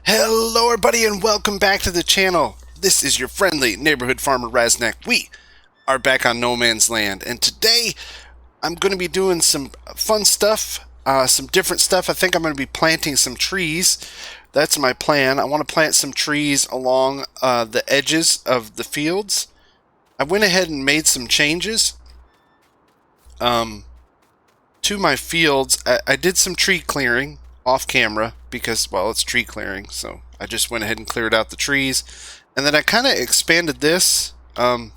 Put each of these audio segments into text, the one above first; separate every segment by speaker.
Speaker 1: Hello everybody and welcome back to the channel. This is your friendly neighborhood farmer Raznac. We are back on No Man's Land, and today I'm going to be doing some fun stuff, some different stuff. I think I'm going to be planting some trees. That's my plan. I want to plant some trees along the edges of the fields. I went ahead and made some changes to my fields. I did some tree clearing off camera because, well, it's tree clearing, so I just went ahead and cleared out the trees. And then I kind of expanded this. I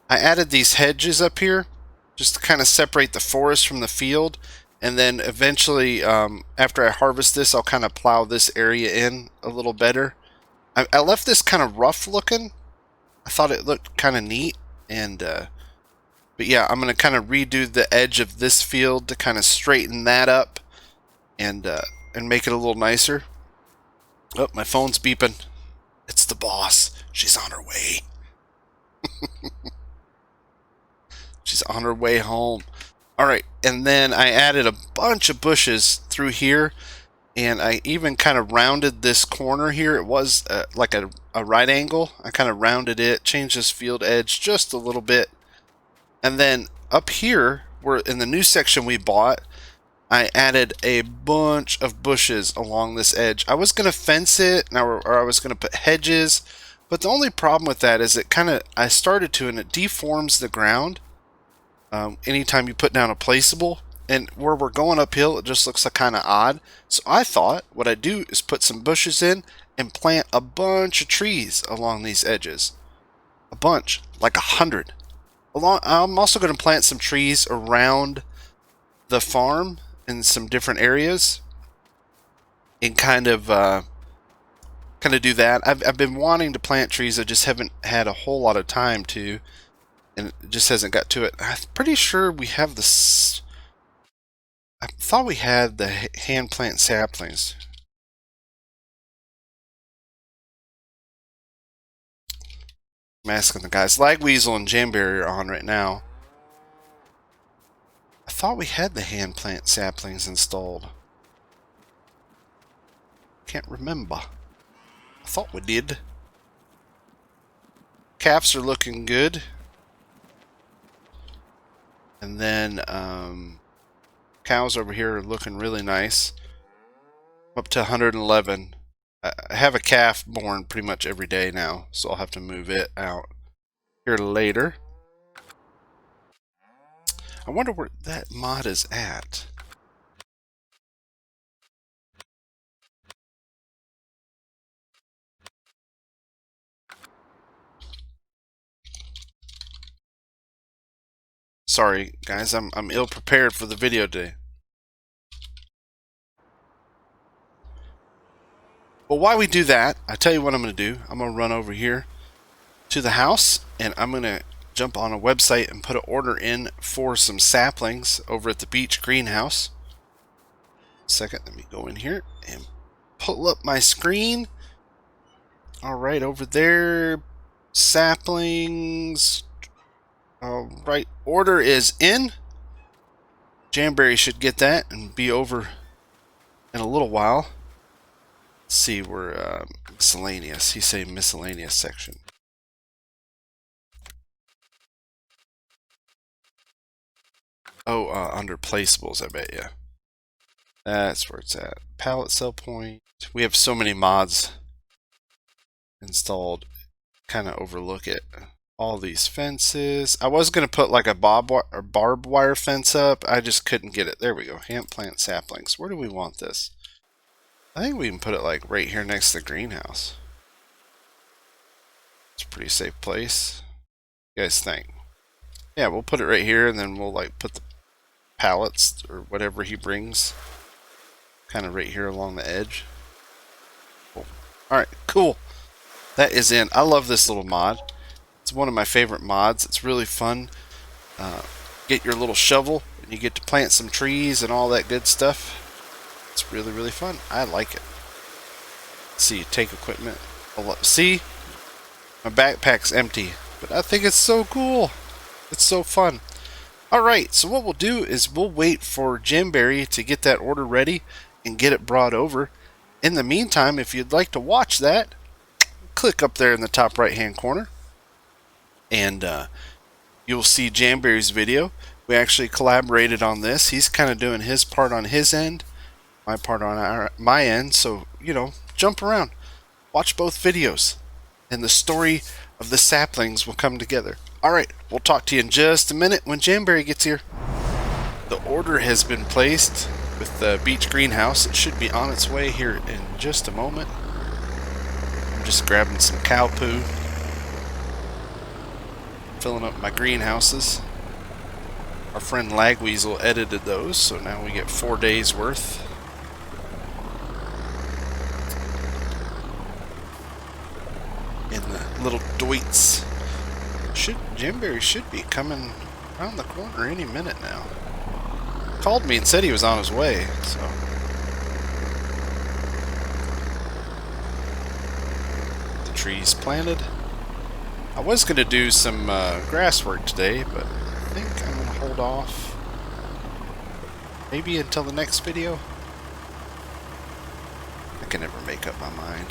Speaker 1: added these hedges up here just to kind of separate the forest from the field. And then eventually, after I harvest this, I'll kind of plow this area in a little better. I left this kind of rough looking. I thought it looked kind of neat. But yeah, I'm going to kind of redo the edge of this field to kind of straighten that up and make it a little nicer. Oh, my phone's beeping. It's the boss. She's on her way. She's on her way home. Alright, and then I added a bunch of bushes through here, and I even kind of rounded this corner here. It was like a right angle. I kind of rounded it, changed this field edge just a little bit. And then up here, where in the new section we bought, I added a bunch of bushes along this edge. I was going to fence it, or I was going to put hedges, but the only problem with that is I started to, and it deforms the ground anytime you put down a placeable. And where we're going uphill, it just looks like kind of odd. So I thought what I'd do is put some bushes in and plant a bunch of trees along these edges. A bunch, like 100. I'm also going to plant some trees around the farm in some different areas and kind of do that. I've been wanting to plant trees. I just haven't had a whole lot of time to, and it just hasn't got to it. I'm pretty sure we have this. I thought we had the hand plant saplings. I'm asking the guys. Lagweasel and Jamberry are on right now. I thought we had the hand plant saplings installed. Can't remember. I thought we did. Calves are looking good. And then cows over here are looking really nice. Up to 111. I have a calf born pretty much every day now, so I'll have to move it out here later. I wonder where that mod is at. Sorry, guys, I'm ill prepared for the video today. Well, while we do that, I tell you what I'm going to do. I'm going to run over here to the house, and I'm going to jump on a website and put an order in for some saplings over at the beach greenhouse. Second, let me go in here and pull up my screen. All right, over there, saplings. All right, order is in. Jamberry should get that and be over in a little while. Let's see, we're miscellaneous. He's saying miscellaneous section. Oh, under placeables, I bet you. That's where it's at. Pallet sell point. We have so many mods installed. Kind of overlook it. All these fences. I was going to put like a barbed wire fence up. I just couldn't get it. There we go. Hand plant saplings. Where do we want this? I think we can put it like right here next to the greenhouse. It's a pretty safe place. What do you guys think? Yeah, we'll put it right here, and then we'll like put the pallets or whatever he brings kind of right here along the edge. Cool. Alright, cool. That is in. I love this little mod. It's one of my favorite mods. It's really fun. Get your little shovel and you get to plant some trees and all that good stuff. It's really, really fun. I like it. Let's see, take equipment. See, my backpack's empty, but I think it's so cool. It's so fun. Alright, so what we'll do is we'll wait for Jamberry to get that order ready and get it brought over. In the meantime, if you'd like to watch that, click up there in the top right hand corner and you'll see Jamberry's video. We actually collaborated on this. He's kind of doing his part on his end, my part on my end. So, you know, jump around, watch both videos, and the story of the saplings will come together. Alright, we'll talk to you in just a minute when Jamberry gets here. The order has been placed with the beach greenhouse. It should be on its way here in just a moment. I'm just grabbing some cow poo, filling up my greenhouses. Our friend Lagweasel edited those, so now we get 4 days worth. In the little doits. Jamberry should be coming around the corner any minute now. Called me and said he was on his way, so. The trees planted. I was going to do some grass work today, but I think I'm going to hold off. Maybe until the next video. I can never make up my mind.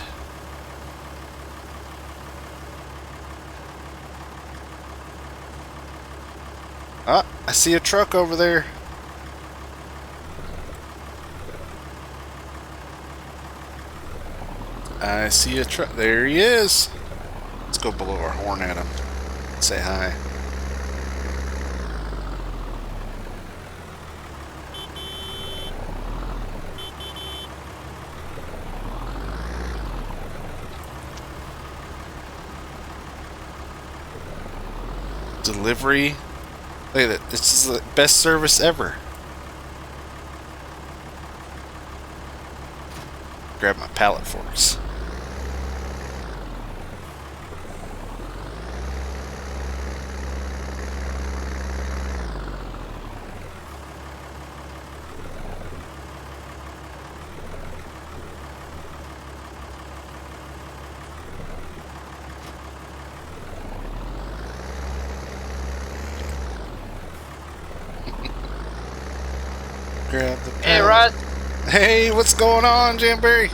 Speaker 1: Ah, I see a truck over there. I see a truck. There he is. Let's go blow our horn at him. Say hi. Delivery. Look at that. This is the best service ever. Grab my pallet forks. Grab the pallet.
Speaker 2: Hey, Rod.
Speaker 1: Hey, what's going on, Jamberry?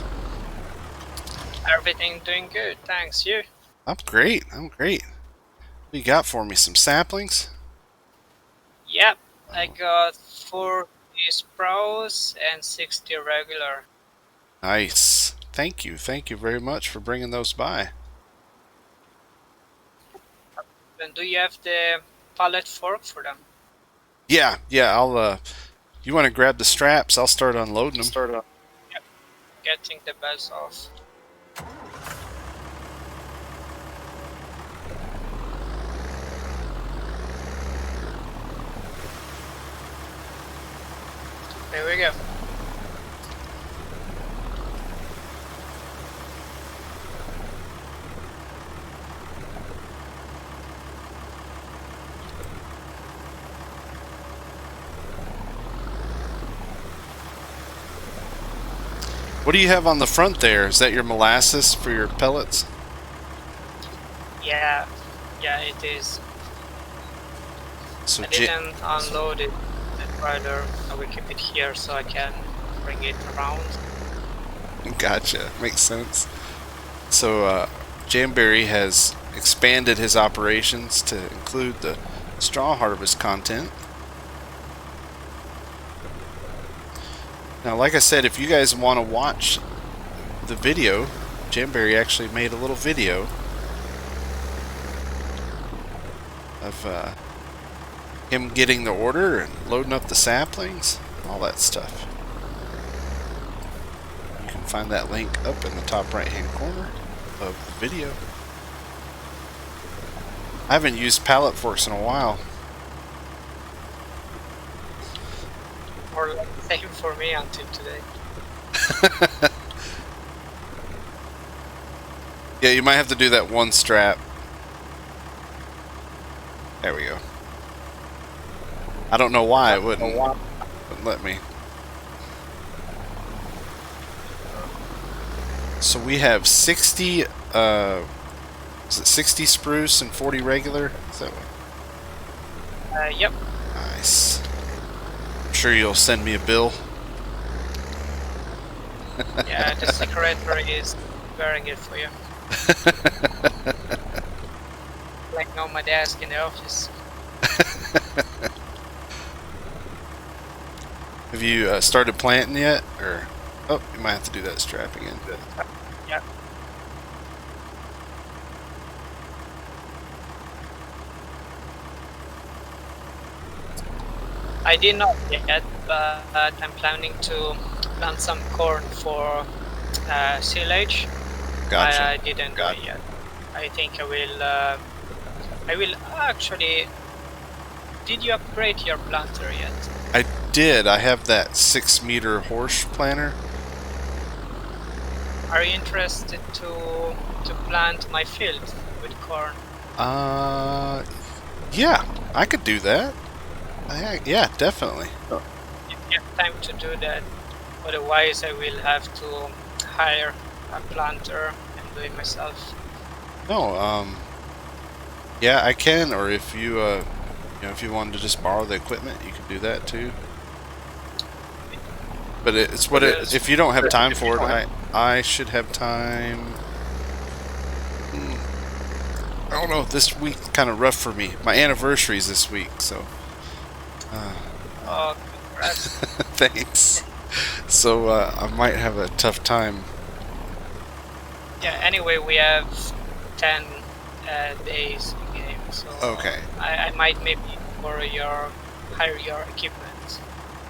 Speaker 2: Everything doing good, thanks. You?
Speaker 1: I'm great. I'm great. What you got for me? Some saplings?
Speaker 2: Yep, I got 40 pros and 60 regular.
Speaker 1: Nice. Thank you. Thank you very much for bringing those by.
Speaker 2: And do you have the pallet fork for them?
Speaker 1: Yeah. I'll. You want to grab the straps? I'll start unloading them.
Speaker 2: Yep. Getting the bells off. There we go.
Speaker 1: What do you have on the front there? Is that your molasses for your pellets?
Speaker 2: Yeah, it is.
Speaker 1: So
Speaker 2: I didn't unload it the trailer. I will keep it here so I can bring it around.
Speaker 1: Gotcha. Makes sense. So Jamberry has expanded his operations to include the straw harvest content. Now, like I said, if you guys want to watch the video, Jamberry actually made a little video of him getting the order and loading up the saplings, all that stuff. You can find that link up in the top right hand corner of the video. I haven't used pallet forks in a while.
Speaker 2: Or like the same for me until today.
Speaker 1: Yeah, you might have to do that one strap. There we go. I don't know why it wouldn't let me. So we have 60, is it 60 spruce and 40 regular? Is that what?
Speaker 2: Yep.
Speaker 1: Nice. I'm sure you'll send me a bill.
Speaker 2: Yeah, the secretary is wearing it for you. Like on my desk in the office.
Speaker 1: Have you started planting yet? Or oh, you might have to do that strap again.
Speaker 2: Yeah. I did not yet, but I'm planning to plant some corn for silage.
Speaker 1: Gotcha.
Speaker 2: I didn't do it yet. I think I will. I will actually. Did you upgrade your planter yet?
Speaker 1: I did. I have that 6-meter horse planter.
Speaker 2: Are you interested to plant my field with corn?
Speaker 1: Yeah, I could do that. Yeah, definitely.
Speaker 2: If you have time to do that, otherwise I will have to hire a planter and do it myself.
Speaker 1: No, yeah, I can. Or if if you wanted to just borrow the equipment, you could do that too. But it's what it. If you don't have time for it, I should have time. I don't know. This week kind of rough for me. My anniversary's this week, so.
Speaker 2: Oh, congrats.
Speaker 1: Thanks. So I might have a tough time.
Speaker 2: Yeah, anyway, we have 10 days in game, so
Speaker 1: Okay.
Speaker 2: I might maybe hire your equipment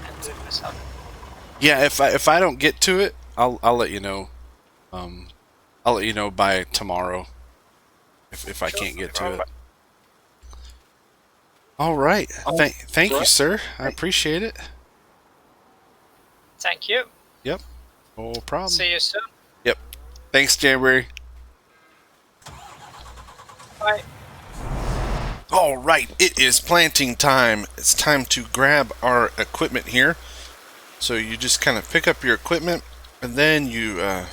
Speaker 2: and do it myself.
Speaker 1: Yeah, if I don't get to it, I'll let you know. I'll let you know by tomorrow if I can't get to it. All right. Thank you, sir. I appreciate it.
Speaker 2: Thank you.
Speaker 1: Yep. No problem.
Speaker 2: See you soon.
Speaker 1: Yep. Thanks, Jamberry.
Speaker 2: Bye.
Speaker 1: All right, it is planting time. It's time to grab our equipment here. So you just kind of pick up your equipment, and then you have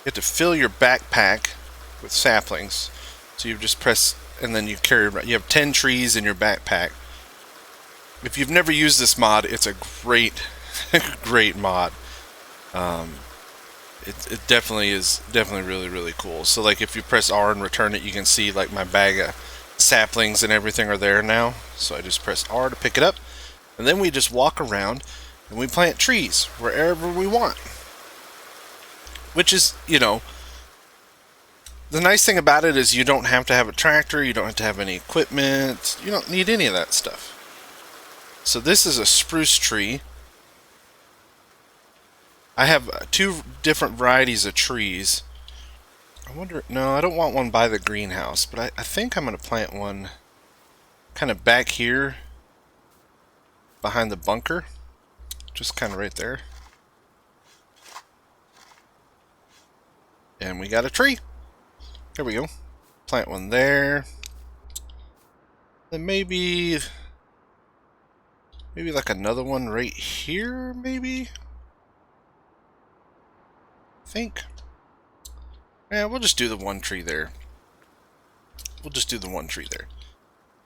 Speaker 1: to fill your backpack with saplings. So you just press, and then you carry. You have 10 trees in your backpack. If you've never used this mod, it's a great, great mod. It definitely is really cool. So like if you press R and return it, you can see like my bag of saplings and everything are there now. So I just press R to pick it up, and then we just walk around and we plant trees wherever we want. Which is, the nice thing about it is you don't have to have a tractor, you don't have to have any equipment, you don't need any of that stuff. So this is a spruce tree. I have 2 different varieties of trees. No, I don't want one by the greenhouse, but I think I'm going to plant one kind of back here behind the bunker. Just kind of right there. And we got a tree. There we go. Plant one there. Then maybe like another one right here, maybe? I think. Yeah, we'll just do the one tree there.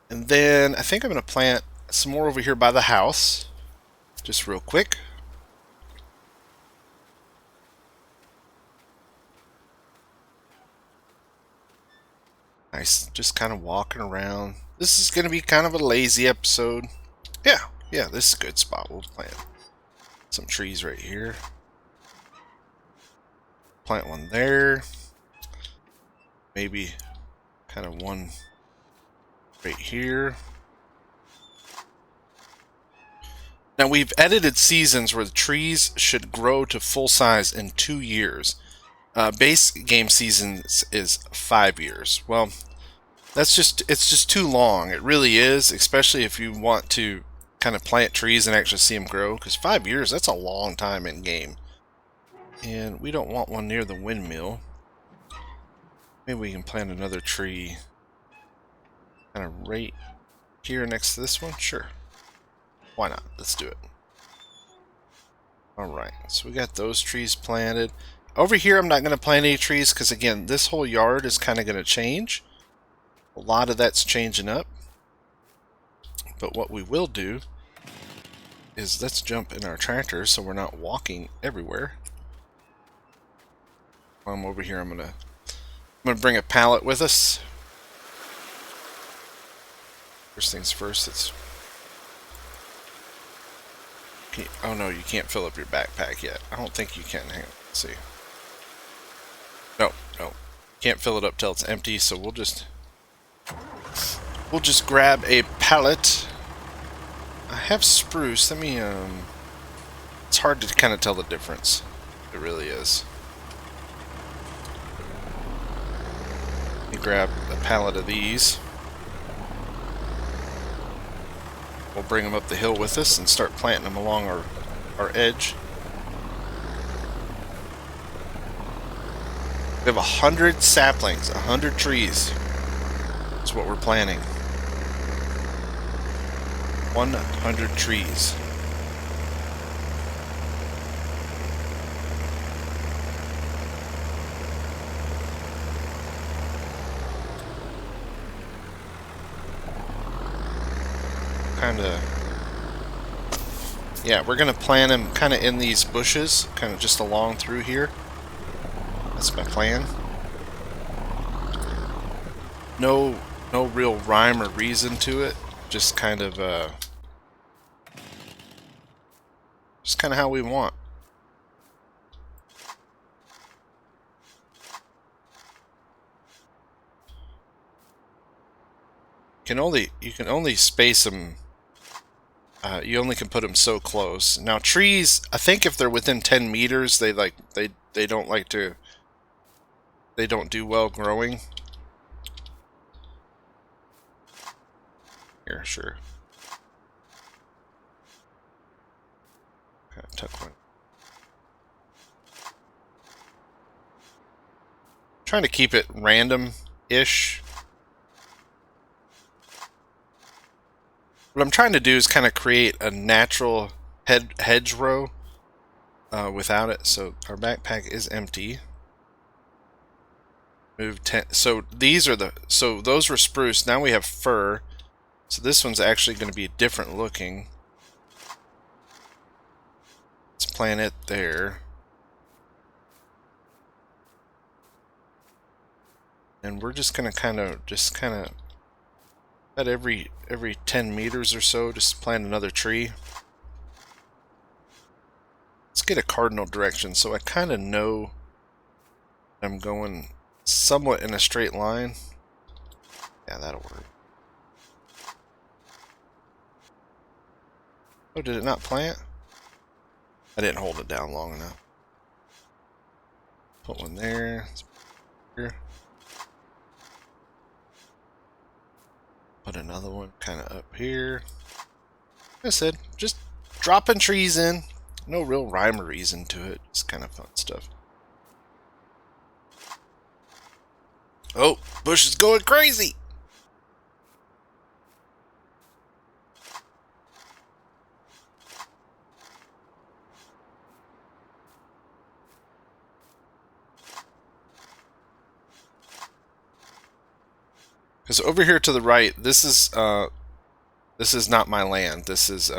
Speaker 1: And then I think I'm going to plant some more over here by the house. Just real quick. Nice, just kind of walking around. This is going to be kind of a lazy episode. Yeah, this is a good spot. We'll plant some trees right here. Plant one there. Maybe kind of one right here. Now we've edited seasons where the trees should grow to full size in 2 years. Base game seasons is 5 years. Well, it's just too long. It really is, especially if you want to kind of plant trees and actually see them grow, because 5 years, that's a long time in game. And we don't want one near the windmill. Maybe we can plant another tree kind of right here next to this one. Sure. Why not? Let's do it. Alright, so we got those trees planted. Over here, I'm not going to plant any trees because, again, this whole yard is kind of going to change. A lot of that's changing up. But what we will do is let's jump in our tractor so we're not walking everywhere. While I'm over here, I'm gonna bring a pallet with us. First things first, oh no, you can't fill up your backpack yet. I don't think you can. Hang on, let's see. No. Can't fill it up till it's empty, so we'll just grab a pallet. I have spruce. Let me it's hard to kind of tell the difference. It really is. Let me grab a pallet of these. We'll bring them up the hill with us and start planting them along our edge. We have 100 saplings, 100 trees. That's what we're planting. 100 trees. Yeah, we're gonna plant them kind of in these bushes, kind of just along through here. That's my plan. No real rhyme or reason to it. Just kind of how we want. You can only space them. You only can put them so close. Now trees, I think if they're within 10 meters, they don't like to. They don't do well growing. Here, sure. Okay, tuck one. Trying to keep it random-ish. What I'm trying to do is kind of create a natural hedgerow without it. So our backpack is empty. Move 10. So these are those were spruce. Now we have fir. So this one's actually going to be different looking. Let's plant it there. And we're just going to kind of at every 10 meters or so, just plant another tree. Let's get a cardinal direction so I kind of know I'm going somewhat in a straight line. Yeah, that'll work. Oh, did it not plant? I didn't hold it down long enough. Put one there. Here. Put another one kind of up here. Like I said, just dropping trees in. No real rhyme or reason to it. It's kind of fun stuff. Oh, bush is going crazy! Because over here to the right, this is not my land. This is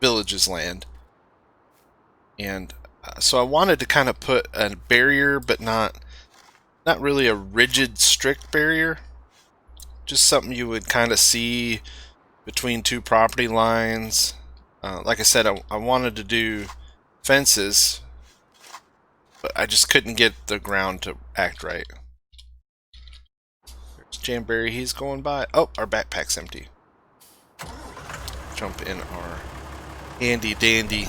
Speaker 1: village's land, and so I wanted to kind of put a barrier, but not really a rigid, strict barrier. Just something you would kind of see between two property lines. Like I said, I wanted to do fences, but I just couldn't get the ground to act right. Jamberry, he's going by. Oh, our backpack's empty. Jump in our handy dandy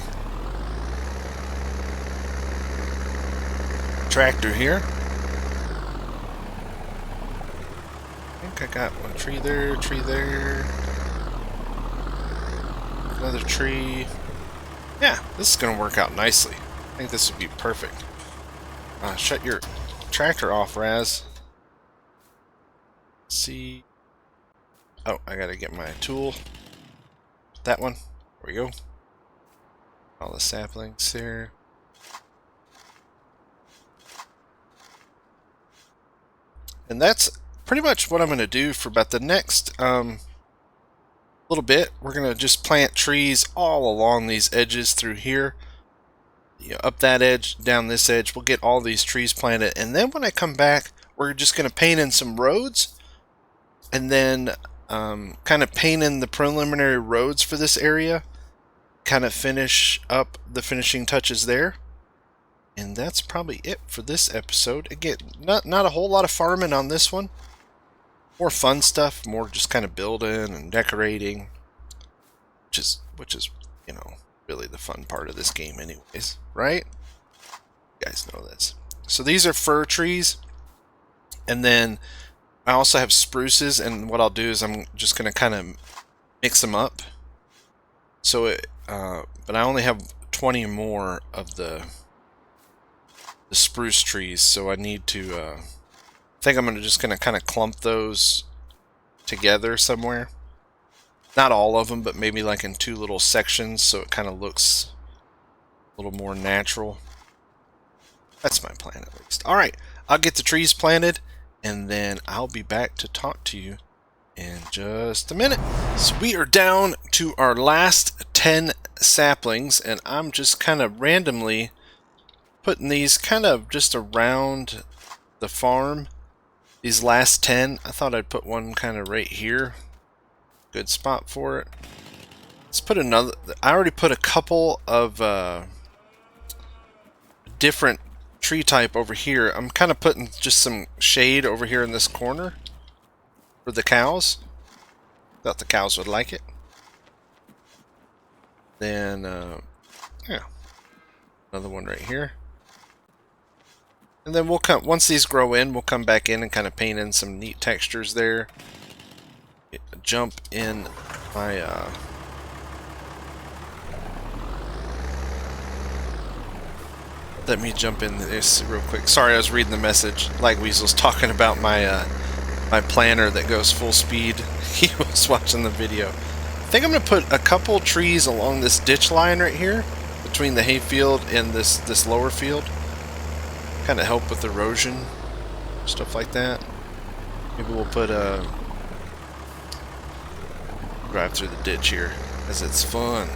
Speaker 1: tractor here. I think I got one tree there, another tree. Yeah, this is gonna work out nicely. I think this would be perfect. Shut your tractor off, Raz. See. Oh, I gotta get my tool. That one. There we go. All the saplings there. And that's pretty much what I'm gonna do for about the next little bit. We're gonna just plant trees all along these edges through here. up that edge, down this edge. We'll get all these trees planted, and then when I come back, we're just going to paint in some roads, and then kind of paint in the preliminary roads for this area, kind of finish up the finishing touches there. And that's probably it for this episode. Again, not a whole lot of farming on this one. More fun stuff, more just kind of building and decorating, which is really the fun part of this game anyways, right? You guys know this. So these are fir trees, and then I also have spruces, and what I'll do is I'm just going to kind of mix them up. So but I only have 20 more of the spruce trees, so I need to I think I'm just going to kind of clump those together somewhere. Not all of them, but maybe like in 2 little sections, so it kind of looks a little more natural. That's my plan, at least. Alright, I'll get the trees planted, and then I'll be back to talk to you in just a minute. So we are down to our last 10 saplings, and I'm just kind of randomly putting these kind of just around the farm. These last 10, I thought I'd put one kind of right here. Good spot for it. Let's put another. I already put a couple of different tree type over here. I'm kind of putting just some shade over here in this corner for the cows. Thought the cows would like it. Then, yeah, another one right here. And then we'll come, once these grow in, we'll come back in and kind of paint in some neat textures there. Jump in my let me jump in this real quick. Sorry, I was reading the message. Like Weasel's talking about my my planter that goes full speed. He was watching the video. I think I'm gonna put a couple trees along this ditch line right here between the hayfield and this lower field. Kind of help with erosion, stuff like that. Maybe we'll put a drive through the ditch here, as it's fun.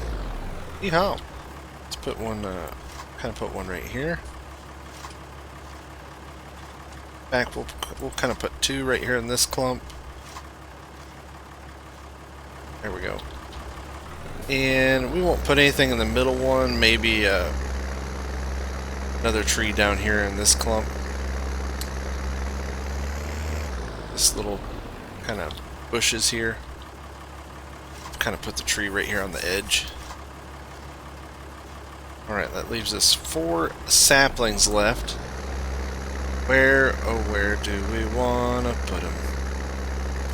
Speaker 1: Yeehaw! Let's put one, kind of put one right here. Back, we'll kind of put 2 right here in this clump. There we go. And we won't put anything in the middle one. Maybe another tree down here in this clump. This little kind of bushes here. Kind of put the tree right here on the edge. Alright, that leaves us 4 saplings left. Where, oh where do we want to put them?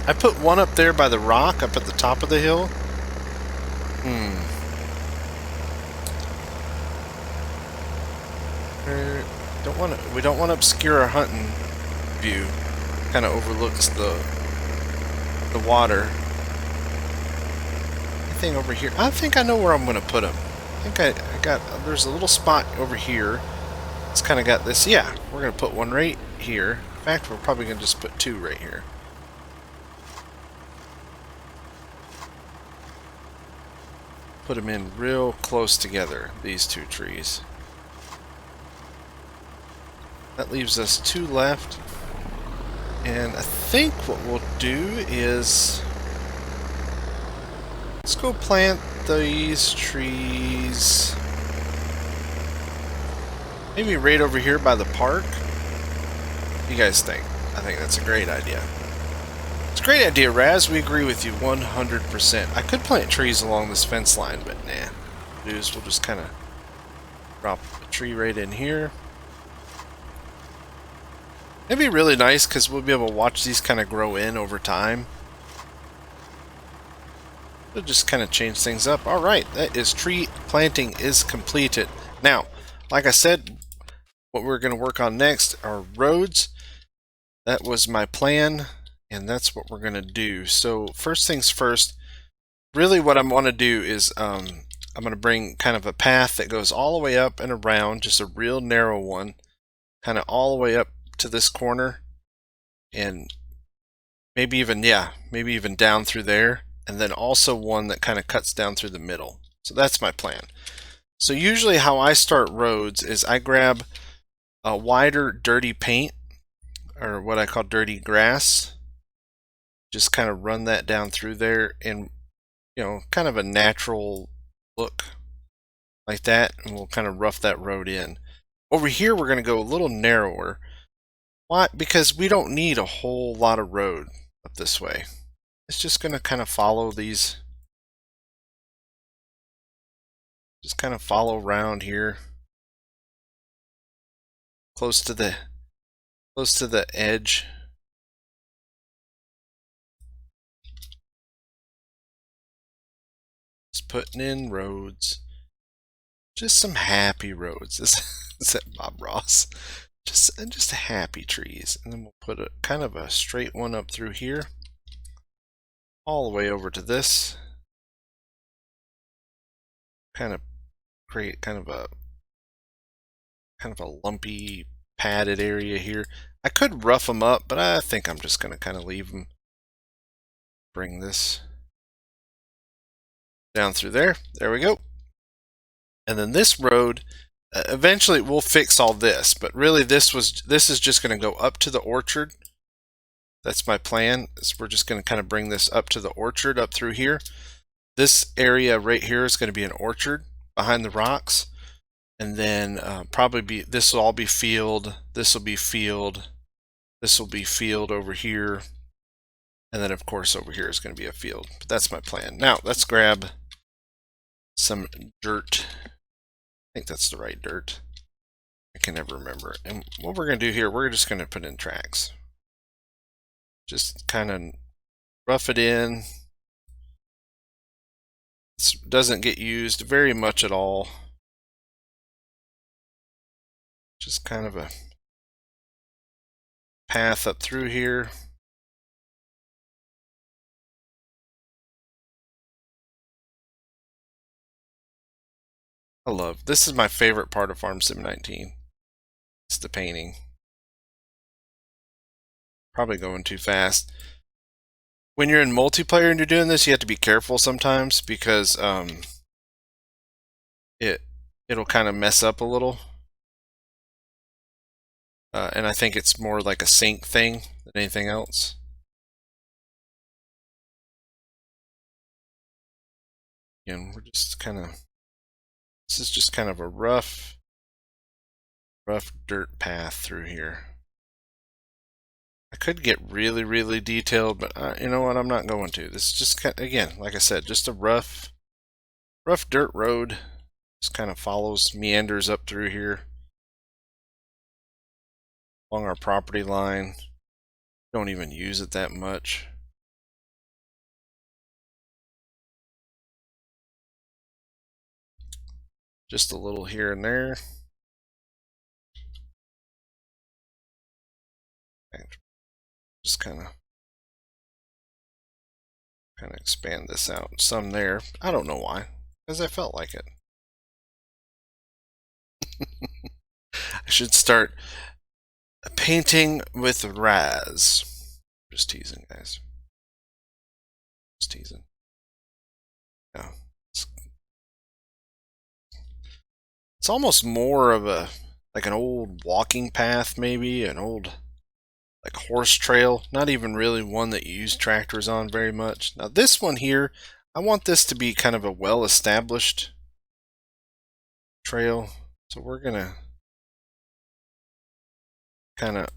Speaker 1: I put one up there by the rock, up at the top of the hill. We don't want to obscure our hunting view. Kind of overlooks the water. Anything over here? I think I know where I'm going to put them. I think I got, there's a little spot over here. It's kind of got this. Yeah, we're going to put one right here. In fact, we're probably going to just put 2 right here. Put them in real close together, these 2 trees. That leaves us 2 left. And I think what we'll do is, let's go plant these trees maybe right over here by the park. What do you guys think? I think that's a great idea. It's a great idea, Raz. We agree with you 100%. I could plant trees along this fence line, but nah. We'll just kind of drop a tree right in here. It'd be really nice because we'll be able to watch these kind of grow in over time. It'll just kind of change things up. Alright, that is tree planting is completed. Now, like I said, what we're going to work on next are roads. That was my plan, and that's what we're going to do. So first things first, really what I want to do is I'm going to bring kind of a path that goes all the way up and around, just a real narrow one, kind of all the way up to this corner, and maybe even down through there, and then also one that kind of cuts down through the middle. So that's my plan. So usually how I start roads is I grab a wider dirty paint, or what I call dirty grass, just kind of run that down through there in, kind of a natural look like that, and we'll kind of rough that road in. Over here we're going to go a little narrower. Why? Because we don't need a whole lot of road up this way. It's just going to kind of follow these, just kind of follow around here close to the edge. Just putting in roads, just some happy roads. Is that Bob Ross? Just happy trees, and then we'll put a kind of a straight one up through here, all the way over to this. Kind of create kind of a lumpy padded area here. I could rough them up, but I think I'm just going to kind of leave them. Bring this down through there. There we go. And then this road, eventually we'll fix all this, but really this is just going to go up to the orchard. That's my plan. Is we're just going to kind of bring this up to the orchard up through here. This area right here is going to be an orchard behind the rocks. And then probably this will all be field. This will be field. This will be field over here. And then of course over here is going to be a field. But that's my plan. Now let's grab some dirt. I think that's the right dirt. I can never remember. And what we're going to do here, we're just going to put in tracks. Just kind of rough it in. It doesn't get used very much at all. Just kind of a path up through here. This is my favorite part of Farm Sim 19. It's the painting. Probably going too fast. When you're in multiplayer and you're doing this, you have to be careful sometimes because it'll kind of mess up a little. And I think it's more like a sync thing than anything else. And we're just kind of, this is just kind of a rough dirt path through here. I could get really, really detailed, but you know what? I'm not going to. This is just, again, like I said, just a rough dirt road. Just kind of follows, meanders up through here along our property line. Don't even use it that much. Just a little here and there. Just kind of expand this out some there. I don't know why, because I felt like it. I should start painting with Raz. Just teasing, guys. Just teasing. Yeah. It's almost more of a like an old walking path, maybe an old like horse trail. Not even really one that you use tractors on very much. Now this one here, I want this to be kind of a well-established trail. So we're gonna kind of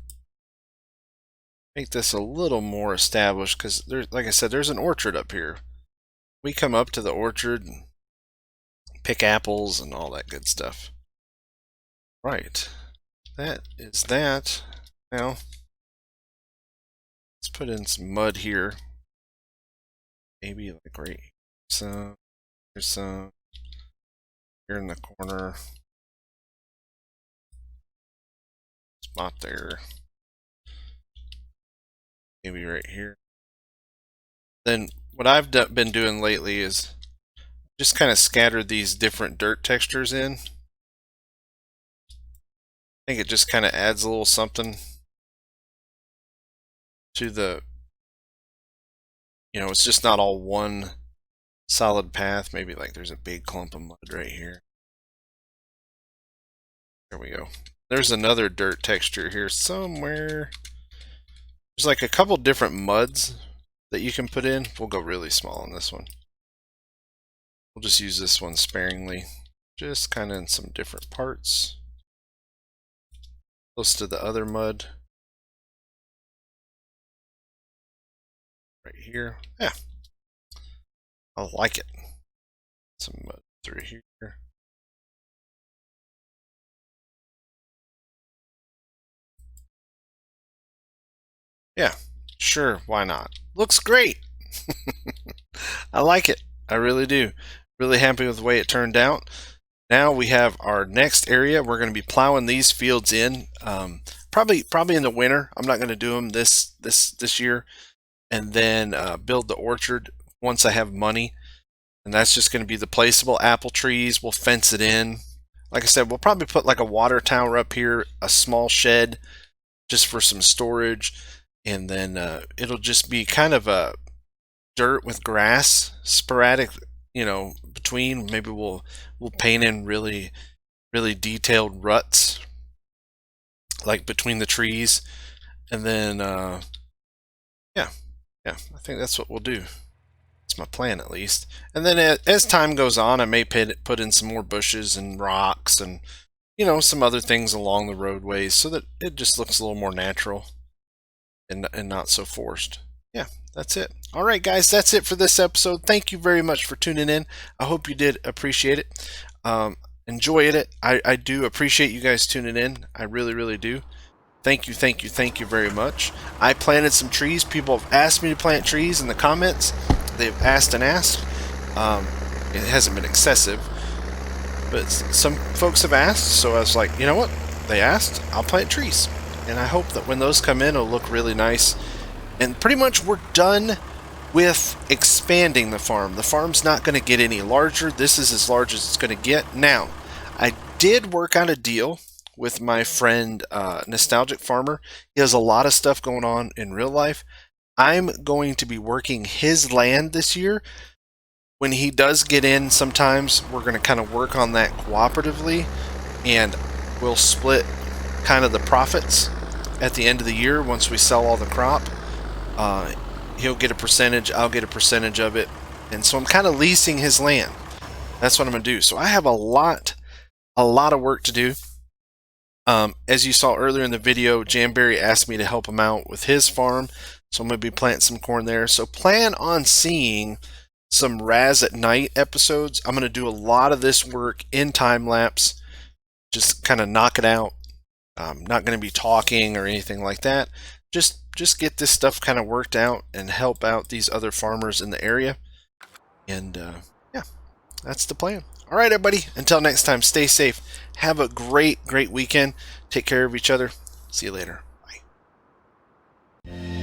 Speaker 1: make this a little more established because there's, like I said, there's an orchard up here. We come up to the orchard and pick apples and all that good stuff. Right. That is that. Now, let's put in some mud here. Maybe like right here. Here's some here in the corner. Spot there. Maybe right here. Then what I've been doing lately is just kind of scatter these different dirt textures in. I think it just kind of adds a little something to the, it's just not all one solid path. Maybe like there's a big clump of mud right here. There we go. There's another dirt texture here somewhere. There's like a couple different muds that you can put in. We'll go really small on this one. We'll just use this one sparingly. Just kind of in some different parts. Close to the other mud. Right here. Yeah. I like it. Some mud through here. Yeah, sure, why not? Looks great. I like it. I really do. Really happy with the way it turned out. Now we have our next area. We're going to be plowing these fields in. Probably in the winter. I'm not going to do them this year, and then build the orchard once I have money. And that's just going to be the placeable apple trees. We'll fence it in. Like I said, we'll probably put like a water tower up here, a small shed just for some storage, and then it'll just be kind of a dirt with grass, sporadic, between. Maybe we'll paint in really detailed ruts like between the trees, and then yeah, I think that's what we'll do. It's my plan, at least. And then as time goes on, I may put in some more bushes and rocks and some other things along the roadways so that it just looks a little more natural and not so forced. Yeah, that's it. All right, guys, that's it for this episode. Thank you very much for tuning in. I hope you did appreciate it. Enjoyed it. I do appreciate you guys tuning in. I really do. Thank you very much. I planted some trees. People have asked me to plant trees in the comments. They've asked and asked. It hasn't been excessive, but some folks have asked, so I was like, you know what? They asked, I'll plant trees. And I hope that when those come in, it'll look really nice. And pretty much we're done with expanding the farm. The farm's not going to get any larger. This is as large as it's going to get. Now, I did work out a deal with my friend Nostalgic Farmer. He has a lot of stuff going on in real life. I'm going to be working his land this year. When he does get in, sometimes we're going to kind of work on that cooperatively, and we'll split kind of the profits at the end of the year once we sell all the crop. He'll get a percentage, I'll get a percentage of it, and so I'm kind of leasing his land. That's what I'm going to do. So I have a lot of work to do. As you saw earlier in the video, Jamberry asked me to help him out with his farm, so I'm going to be planting some corn there. So plan on seeing some Raz at Night episodes. I'm going to do a lot of this work in time lapse, just kind of knock it out. I'm not going to be talking or anything like that. Just get this stuff kind of worked out and help out these other farmers in the area. And yeah, that's the plan. All right, everybody. Until next time, stay safe. Have a great weekend. Take care of each other. See you later. Bye.